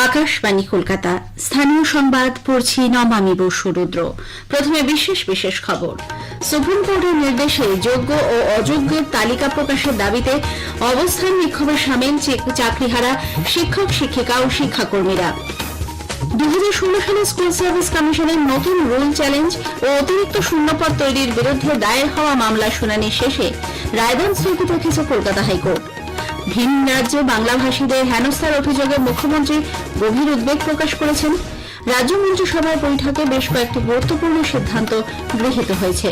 আকাশবাণী কলকাতা স্থানীয় সংবাদ পড়ছি নমামি বসুরুদ্র। প্রথমে বিশেষ খবর। সুপ্রিম কোর্টের নির্দেশে যোগ্য ও অযোগ্যের তালিকা প্রকাশের দাবিতে অবস্থান বিক্ষোভে সামিল চাকরিহারা শিক্ষক শিক্ষিকা ও শিক্ষাকর্মীরা। 2016 সালে স্কুল সার্ভিস কমিশনের নতুন রুল চ্যালেঞ্জ ও অতিরিক্ত শূন্যপদ তৈরির বিরুদ্ধে দায়ের হওয়া মামলার শুনানি শেষে রায়দান স্থগিত রেখেছে কলকাতা হাইকোর্ট। ভিন রাজ্যে বাংলাভাষীদের হেনস্থার অভিযোগে মুখ্যমন্ত্রী গভীর উদ্বেগ প্রকাশ করেছেন। রাজ্য মন্ত্রিসভার বৈঠকে বেশ কয়েকটি গুরুত্বপূর্ণ সিদ্ধান্ত গৃহীত হয়েছে।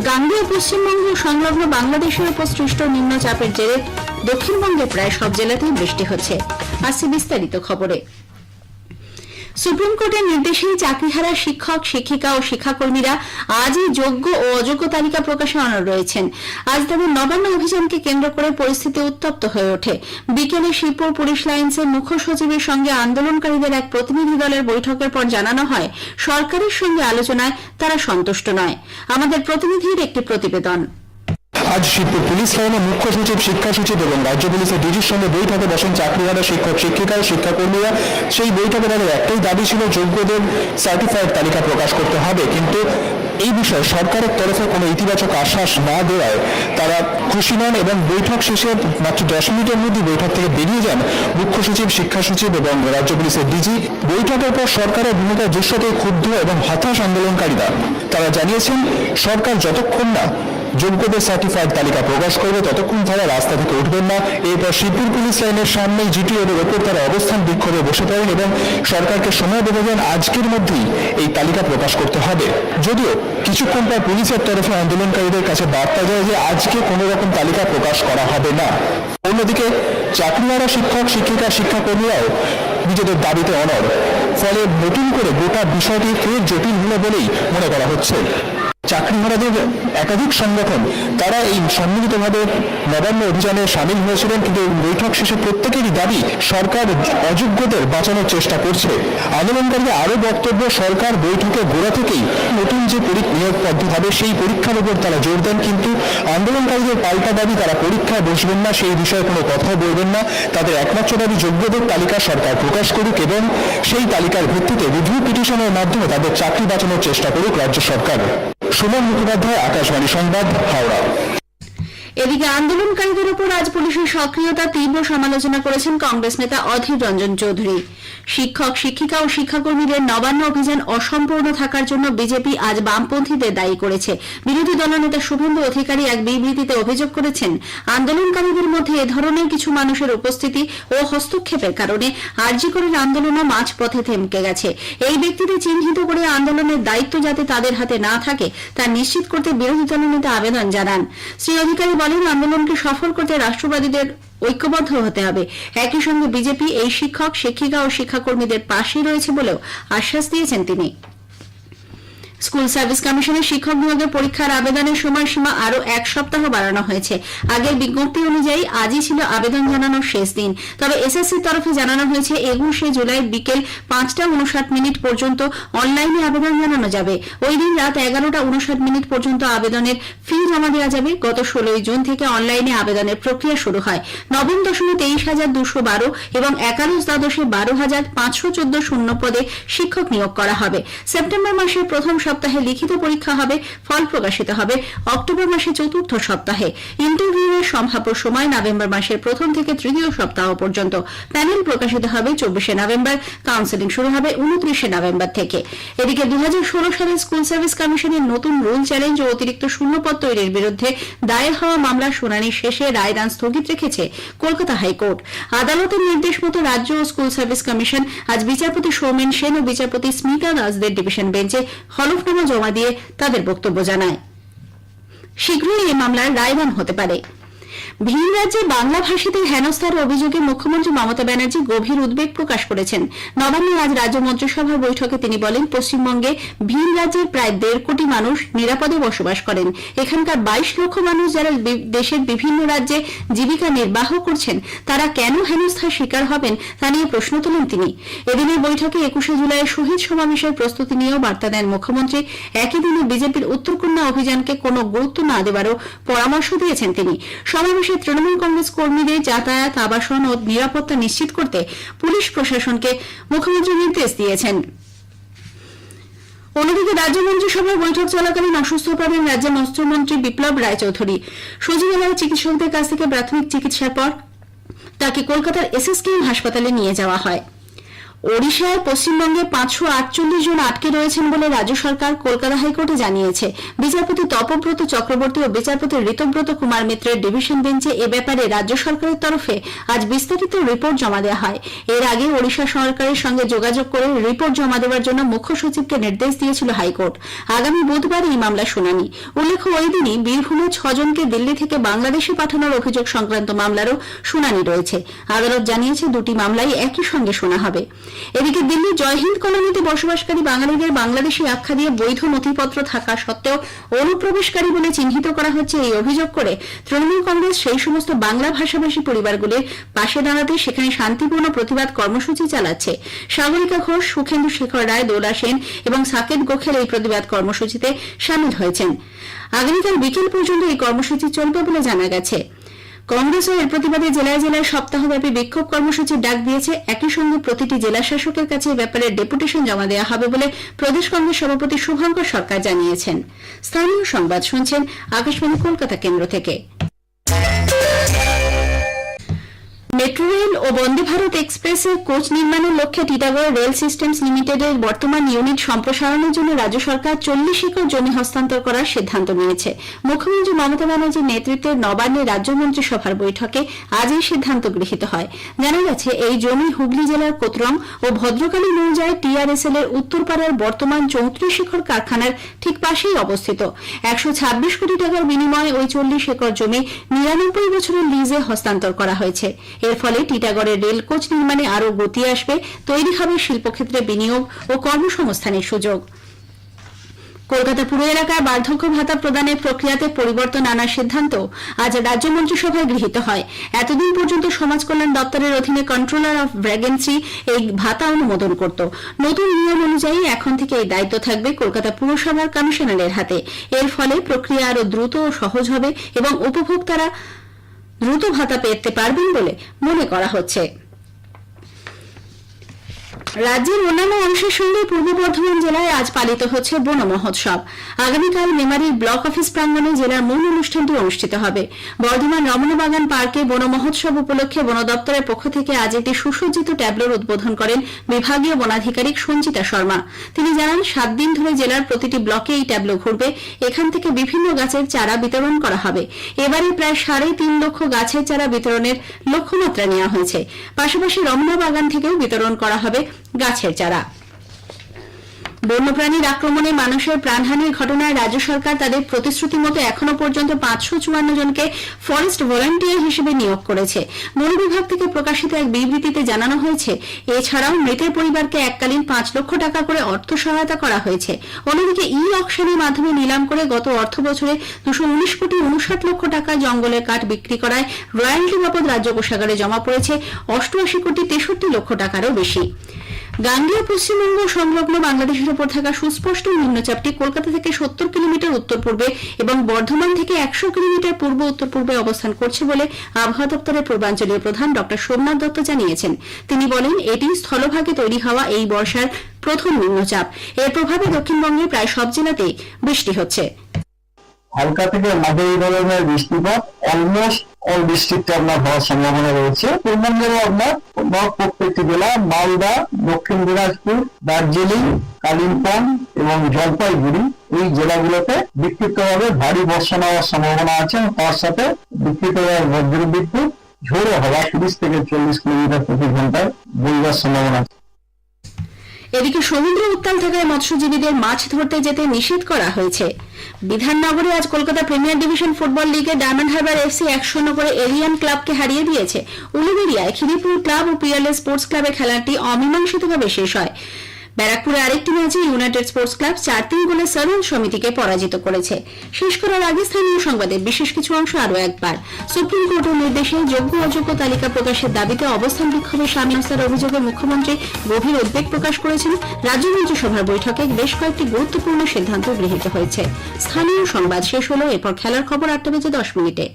গাঙ্গেয় পশ্চিমবঙ্গ সংলগ্ন বাংলাদেশের উপর সৃষ্ট নিম্নচাপের জেরে দক্ষিণবঙ্গের প্রায় সব জেলাতেই বৃষ্টি হচ্ছে। আসছে বিস্তারিত খবরে। সুপ্রিম কোর্টের নির্দেশেই চাকরিহারা শিক্ষক শিক্ষিকা ও শিক্ষাকর্মীরা আজই যোগ্য ও অযোগ্য তালিকা প্রকাশে অনড় রয়েছেন। আজ তাদের নবান্ন অভিযানকে কেন্দ্র করে পরিস্থিতি উত্তপ্ত হয়ে ওঠে। বিকেলে শিবপুর পুলিশ লাইন্সের মুখ্য সচিবের সঙ্গে আন্দোলনকারীদের এক প্রতিনিধি দলের বৈঠকের পর জানানো হয়, সরকারের সঙ্গে আলোচনায় তারা সন্তুষ্ট নয়। আমাদের প্রতিনিধির একটি প্রতিবেদন। আজ শিবপুর পুলিশ লাইনে মুখ্য সচিব, শিক্ষা সচিব এবং রাজ্য পুলিশের ডিজির সঙ্গে বৈঠকে বসেন চাকরিহারা শিক্ষক শিক্ষিকা ও শিক্ষাকর্মীরা। সেই বৈঠকে তাদের একটাই দাবি ছিল, যোগ্যদের সার্টিফাইড তালিকা প্রকাশ করতে হবে। কিন্তু এই বিষয়ে সরকারের তরফে কোনো ইতিবাচক আশ্বাস না দেওয়ায় তারা খুশি নন এবং বৈঠক শেষে মাত্র 10 মিনিটের মধ্যে বৈঠক থেকে বেরিয়ে যান মুখ্য সচিব, শিক্ষা সচিব এবং রাজ্য পুলিশের ডিজি। বৈঠকের পর সরকারের ভূমিকার দৃশ্যতে ক্ষুব্ধ এবং হতাশ আন্দোলনকারীরা। তারা জানিয়েছেন, সরকার যতক্ষণ না যোগ্যদের সার্টিফাইড তালিকা প্রকাশ করবে ততক্ষণ তারা রাস্তা থেকে উঠবেন না। এরপর শিবপুর পুলিশ লাইনের সামনেই জিটি রোডের ওপর তারা অবস্থান বিক্ষোভে বসে পড়েন এবং সরকারকে সময় বেঁধে দেন আজকের মধ্যেই এই তালিকা প্রকাশ করতে হবে। যদিও কিছুক্ষণ পর পুলিশের তরফে আন্দোলনকারীদের কাছে বার্তা যায় যে আজকে কোনো রকম তালিকা প্রকাশ করা হবে না। অন্যদিকে চাকরিহারা শিক্ষক শিক্ষিকা শিক্ষাকর্মীরাও নিজেদের দাবিতে অনড়। ফলে নতুন করে গোটা বিষয়টি ফের জটিল হলো বলেই মনে করা হচ্ছে। চাকরিহারাদের একাধিক সংগঠন তারা এই সম্মিলিতভাবে নবান্ন অভিযানে সামিল হয়েছিলেন, কিন্তু বৈঠক শেষে প্রত্যেকেরই দাবি সরকার অযোগ্যদের বাঁচানোর চেষ্টা করছে। আন্দোলনকারীদের আরও বক্তব্য, সরকার বৈঠকে গোড়া থেকেই নতুন যে নিয়োগ পদ্ধতি হবে সেই পরীক্ষার উপর তারা জোর দেন, কিন্তু আন্দোলনকারীদের পাল্টা দাবি তারা পরীক্ষায় বসবেন না, সেই বিষয়ে কোনো কথা বলবেন না। তাদের একমাত্র দাবি, যোগ্যদের তালিকা সরকার প্রকাশ করুক এবং সেই তালিকার ভিত্তিতে রিভিউ পিটিশনের মাধ্যমে তাদের চাকরি বাঁচানোর চেষ্টা করুক রাজ্য সরকার। সুমন মুখোপাধ্যায়, আকাশবাণী সংবাদ, হাওড়া। এদিকে আন্দোলনকারীদের উপর আজ পুলিশের সক্রিয়তা তীব্র সমালোচনা করেছেন কংগ্রেস নেতা অধীর রঞ্জন চৌধুরী। শিক্ষক শিক্ষিকা ও শিক্ষাকর্মীদের নবান্ন অভিযান অসম্পূর্ণ থাকার জন্য বিজেপি আজ বামপন্থীদের দায়ী করেছে। বিরোধী দলনেতা শুভেন্দু অধিকারী এক বিবৃতিতে অভিযোগ করেছেন, আন্দোলনকারীদের মধ্যে এ ধরনের কিছু মানুষের উপস্থিতি ও হস্তক্ষেপের কারণে আরজি করের আন্দোলনও মাঝপথে থমকে গেছে। এই ব্যক্তিদের চিহ্নিত করে আন্দোলনের দায়িত্ব যাতে তাদের হাতে না থাকে তা নিশ্চিত করতে বিরোধী দলনেতা আবেদন জানান। শ্রী অধিকারী বলেন, আন্দোলনকে সফল করতে রাষ্ট্রবাদীদের ঐক্যবদ্ধ হতে হবে। একই সঙ্গে বিজেপি এই শিক্ষক শিক্ষিকা ও শিক্ষাকর্মীদের পাশেই রয়েছে বলেও আশ্বাস দিয়েছেন তিনি। স্কুল সার্ভিস কমিশনের শিক্ষক নিয়োগের পরীক্ষার আবেদনের সময়সীমা আরও 1 সপ্তাহ বাড়ানো হয়েছে। আগের বিজ্ঞপ্তি অনুযায়ী আজই ছিল আবেদন জানানোর শেষ দিন। তবে এসএসসির তরফে জানানো হয়েছে 21শে জুলাই বিকেল 5:59 পর্যন্ত অনলাইনে আবেদন জানানো যাবে। ওই দিন রাত 11:59 পর্যন্ত আবেদনের ফি জমা দেওয়া যাবে। গত 16 জুন থেকে অনলাইনে আবেদনের প্রক্রিয়া শুরু হয়। নবম দশমে 23,212 এবং একাদশ দ্বাদশে 12,514 শূন্য পদে শিক্ষক নিয়োগ করা হবে। সেপ্টেম্বর মাসের প্রথম সপ্তাহে লিখিত পরীক্ষা হবে। ফল প্রকাশিত হবে অক্টোবর মাসের 4র্থ সপ্তাহে। ইন্টারভিউয়ের সম্ভাব্য সময় নভেম্বর মাসের প্রথম থেকে 3য় সপ্তাহ পর্যন্ত। প্যানেল প্রকাশিত হবে 24শে নভেম্বর। কাউন্সেলিং শুরু হবে 29শে নভেম্বর থেকে। এদিকে 2016 সালে স্কুল সার্ভিস কমিশনের নতুন রুল চ্যালেঞ্জ ও অতিরিক্ত শূন্যপদ তৈরির বিরুদ্ধে দায়ের হওয়া মামলার শুনানি শেষে রায়দান স্থগিত রেখেছে কলকাতা হাইকোর্ট। আদালতের নির্দেশ মতো রাজ্য ও স্কুল সার্ভিস কমিশন আজ বিচারপতি সৌমেন সেন ও বিচারপতি স্মিতা দাসদের ডিভিশন বেঞ্চে হলফনামা জমা দিয়ে তাদের বক্তব্য জানায়। শীঘ্রই এই মামলার রায়দান হতে পারে। ভিন রাজ্যে বাংলাভাষীদের হেনস্থার অভিযোগে মুখ্যমন্ত্রী মমতা ব্যানার্জি গভীর উদ্বেগ প্রকাশ করেছেন। নবান্নে আজ রাজ্য মন্ত্রিসভার বৈঠকে তিনি বলেন, পশ্চিমবঙ্গে ভিন রাজ্যের প্রায় 1.5 কোটি মানুষ নিরাপদে বসবাস করেন। এখানকার 22 লক্ষ মানুষ যারা দেশের বিভিন্ন রাজ্যে জীবিকা নির্বাহ করছেন, তারা কেন হেনস্থার শিকার হবেন তা নিয়ে প্রশ্ন তোলেন তিনি। এদিনের বৈঠকে 21শে জুলাই শহীদ সমাবেশের প্রস্তুতি নিয়েও বার্তা দেন মুখ্যমন্ত্রী। একই দিনে বিজেপির উত্তরকন্যা অভিযানকে কোনো গুরুত্ব না দেওয়ারও পরামর্শ দিয়েছেন তিনি। সমাবেশ সমাবেশে তৃণমূল কংগ্রেস কর্মীদের যাতায়াত, আবাসন ও নিরাপত্তা নিশ্চিত করতে পুলিশ প্রশাসনকে মুখ্যমন্ত্রী নির্দেশ দিয়েছেন। অন্যদিকে রাজ্য মন্ত্রিসভার বৈঠক চলাকালীন অসুস্থ পড়েন রাজ্যের মন্ত্রী বিপ্লব রায়চৌধুরী। সচিবালয়ের চিকিৎসকদের কাছ থেকে প্রাথমিক চিকিৎসার পর তাকে কলকাতার এসএসকেএম হাসপাতালে নিয়ে যাওয়া হয়। ওড়িশায় পশ্চিমবঙ্গে 548 জন আটকে রয়েছেন বলে রাজ্য সরকার কলকাতা হাইকোর্টে জানিয়েছে। বিচারপতি তপব্রত চক্রবর্তী ও বিচারপতি ঋতব্রত কুমার মিত্রের ডিভিশন বেঞ্চে এ ব্যাপারে রাজ্য সরকারের তরফে আজ বিস্তারিত রিপোর্ট জমা দেওয়া হয়। এর আগে ওড়িশা সরকারের সঙ্গে যোগাযোগ করে রিপোর্ট জমা দেওয়ার জন্য মুখ্য সচিবকে নির্দেশ দিয়েছিল হাইকোর্ট। আগামী বুধবার এই মামলা শুনানি। উল্লেখ্য, ওই দিনই বীরভূমে 6 জনকে দিল্লি থেকে বাংলাদেশে পাঠানোর অভিযোগ সংক্রান্ত মামলারও শুনানি রয়েছে। আদালত জানিয়েছে দুটি মামলাই একই সঙ্গে শোনা হবে। এদিকে দিল্লির জয়হিন্দ কলোনিতে বসবাসকারী বাঙালিদের বাংলাদেশি আখ্যা দিয়ে বৈধ নথিপত্র থাকা সত্ত্বেও অনুপ্রবেশকারী বলে চিহ্নিত করা হচ্ছে এই অভিযোগ করে তৃণমূল কংগ্রেস সেই সমস্ত বাংলা ভাষাভাষী পরিবারগুলির পাশে দাঁড়াতে সেখানে শান্তিপূর্ণ প্রতিবাদ কর্মসূচি চালাচ্ছে। সাগরিকা ঘোষ, সুখেন্দু শেখর রায়, দোলা সেন এবং সাকেত গোখেল এই প্রতিবাদ কর্মসূচিতে সামিল হয়েছেন। আগামীকাল বিকেল পর্যন্ত এই কর্মসূচি চলবে বলে জানা গেছে। কংগ্রেসও এর প্রতিবাদে জেলায় জেলায় সপ্তাহব্যাপী বিক্ষোভ কর্মসূচির ডাক দিয়েছে। একই সঙ্গে প্রতিটি জেলা শাসকের কাছে এ ব্যাপারে ডেপুটেশন জমা দেওয়া হবে বলে প্রদেশ কংগ্রেস সভাপতি শুভঙ্কর সরকার জানিয়েছেন। স্থানীয় সংবাদ শুনছেন আকাশবাণী কলকাতা কেন্দ্র থেকে। মেট্রো রেল ও বন্দে ভারত এক্সপ্রেসের কোচ নির্মাণের লক্ষ্যে টিটাগড় রেল সিস্টেমস লিমিটেডের বর্তমান ইউনিট সম্প্রসারণের জন্য রাজ্য সরকার 40 একর জমি হস্তান্তর করার সিদ্ধান্ত নিয়েছে। মুখ্যমন্ত্রী মমতা ব্যানার্জির নেতৃত্বে নবান্নে রাজ্য মন্ত্রিসভার বৈঠকে আজ এই সিদ্ধান্ত গৃহীত হয়। জানা গেছে, এই জমি হুগলি জেলার কোতরং ও ভদ্রকালী নৌজায় টিআরএসএল এর উত্তরপাড়ার বর্তমান 34 একর কারখানার ঠিক পাশেই অবস্থিত। 126 কোটি টাকার বিনিময়ে ওই 40 একর জমি 99 বছরের লিজে হস্তান্তর করা হয়েছে। এর ফলে টিটাগড়ের রেল কোচ নির্মাণে আরও গতি আসবে, তৈরি হবে শিল্পক্ষেত্রে বিনিয়োগ ও কর্মসংস্থানের সুযোগ। কলকাতা পুর এলাকায় বার্ধক্য ভাতা প্রদানের প্রক্রিয়াতে পরিবর্তন আনার সিদ্ধান্ত আজ রাজ্য মন্ত্রিসভায় গৃহীত হয়। এতদিন পর্যন্ত সমাজ কল্যাণ দপ্তরের অধীনে কন্ট্রোলার অফ ভ্যাকেন্সি এই ভাতা অনুমোদন করত। নতুন নিয়ম অনুযায়ী এখন থেকে এই দায়িত্ব থাকবে কলকাতা পুরসভার কমিশনারের হাতে। এর ফলে প্রক্রিয়া আরও দ্রুত ও সহজ হবে এবং উপভোক্তারা দ্রুত ভাতা পেতে পারবেন বলে মনে করা হচ্ছে। রাজ্যের অন্যান্য অংশের সঙ্গে পূর্ব বর্ধমান জেলায় আজ পালিত হচ্ছে বন মহোৎসব। আগামীকাল মেমারির ব্লক অফিস প্রাঙ্গণে জেলার মূল অনুষ্ঠানটি অনুষ্ঠিত হবে। বর্ধমান রমণবাগান পার্কে বন মহোৎসব উপলক্ষে বন দপ্তরের পক্ষ থেকে আজ একটি সুসজ্জিত ট্যাবলোর উদ্বোধন করেন বিভাগীয় বনাধিকারিক সঞ্চিতা শর্মা। তিনি জানান, 7 দিন ধরে জেলার প্রতিটি ব্লকে এই ট্যাবলো ঘুরবে। এখান থেকে বিভিন্ন গাছের চারা বিতরণ করা হবে। এবারে প্রায় 3.5 লক্ষ গাছের চারা বিতরণের লক্ষ্যমাত্রা নেওয়া হয়েছে। পাশাপাশি রমণবাগান থেকেও বিতরণ করা হবে গাছের চারা। বন্যপ্রাণীর আক্রমণে মানুষের প্রাণহানির ঘটনায় রাজ্য সরকার তাদের প্রতিশ্রুতি মতো এখনো পর্যন্ত 554 জনকে ফরেস্ট ভলান্টিয়ার হিসেবে নিয়োগ করেছে। বন বিভাগ থেকে প্রকাশিত এক বিবৃতিতে জানানো হয়েছে, এছাড়াও মৃতের পরিবারকে এককালীন 5 লক্ষ টাকা করে অর্থ সহায়তা করা হয়েছে। অন্যদিকে ই অকশনের মাধ্যমে নিলাম করে গত অর্থ বছরে 219 কোটি 59 লক্ষ টাকা জঙ্গলের কাঠ বিক্রি করায় রয়্যালটি বাবদ রাজ্য কোষাগারে জমা পড়েছে 88 কোটি 63 লক্ষ টাকারও বেশি। গাঙ্গেয় পশ্চিমবঙ্গ সংলগ্ন বাংলাদেশের উপর থাকা সুস্পষ্ট নিম্নচাপটি কলকাতা থেকে 70 কিলোমিটার উত্তর পূর্বে এবং বর্ধমান থেকে 100 কিলোমিটার পূর্ব উত্তর পূর্বে অবস্থান করছে বলে আবহাওয়া দপ্তরের পূর্বাঞ্চলীয় প্রধান ড সোমনাথ দত্ত জানিয়েছেন। তিনি বলেন, এটি স্থলভাগে তৈরি হওয়া এই বর্ষার প্রথম নিম্নচাপ। এর প্রভাবে দক্ষিণবঙ্গের প্রায় সব জেলাতেই বৃষ্টি হচ্ছে। হালকা থেকে মাঝারি ধরনের বৃষ্টিপাত অলমোস্ট অল ডিস্ট্রিক্টে আপনার হওয়ার সম্ভাবনা রয়েছে। পূর্বাঞ্চলে আপনার প্রত্যেকটি জেলা মালদা, দক্ষিণ দিনাজপুর, দার্জিলিং, কালিম্পং এবং জলপাইগুড়ি এই জেলাগুলোতে বিক্ষিপ্তভাবে ভারী বর্ষণ হওয়ার সম্ভাবনা আছে। তার সাথে বিক্ষিপ্তভাবে বজ্রবিদ্যুৎ, ঝোড়ো হওয়া 30 থেকে 40 কিলোমিটার প্রতি ঘন্টায় বইবার সম্ভাবনা আছে। এদিকে সমুদ্র উত্তাল থাকায় মৎস্যজীবীদের মাছ ধরতে যেতে নিষেধ করা হয়েছে। বিধাননগরে আজ কলকাতা প্রিমিয়ার ডিভিশন ফুটবল লিগে ডায়মন্ড হারবার এফসি 1-0 করে এলিয়ান ক্লাবকে হারিয়ে দিয়েছে। উলুবেড়িয়ায় খিদিরপুর ক্লাব ও পিএলএ স্পোর্টস ক্লাবের খেলাটি অমীমাংসিতভাবে শেষ হয়। ব্যারাকপুরে আরেকটি ম্যাচে ইউনাইটেড স্পোর্টস ক্লাব 4-3 গোলে সারুল সমিতিকে পরাজিত করেছে। শেষ করার আগে স্থানীয় সংবাদের বিশেষ কিছু অংশ আরও একবার। সুপ্রিম কোর্টের নির্দেশে যোগ্য অযোগ্য তালিকা প্রকাশের দাবিতে অবস্থান বিক্ষোভে সামিল হওয়ার অভিযোগে মুখ্যমন্ত্রী গভীর উদ্বেগ প্রকাশ করেছেন। রাজ্য মন্ত্রিসভার বৈঠকে বেশ কয়েকটি গুরুত্বপূর্ণ সিদ্ধান্ত গৃহীত হয়েছে। স্থানীয় সংবাদ শেষ হলো। এরপর খেলার খবর 8টা বেজে 10 মিনিটে।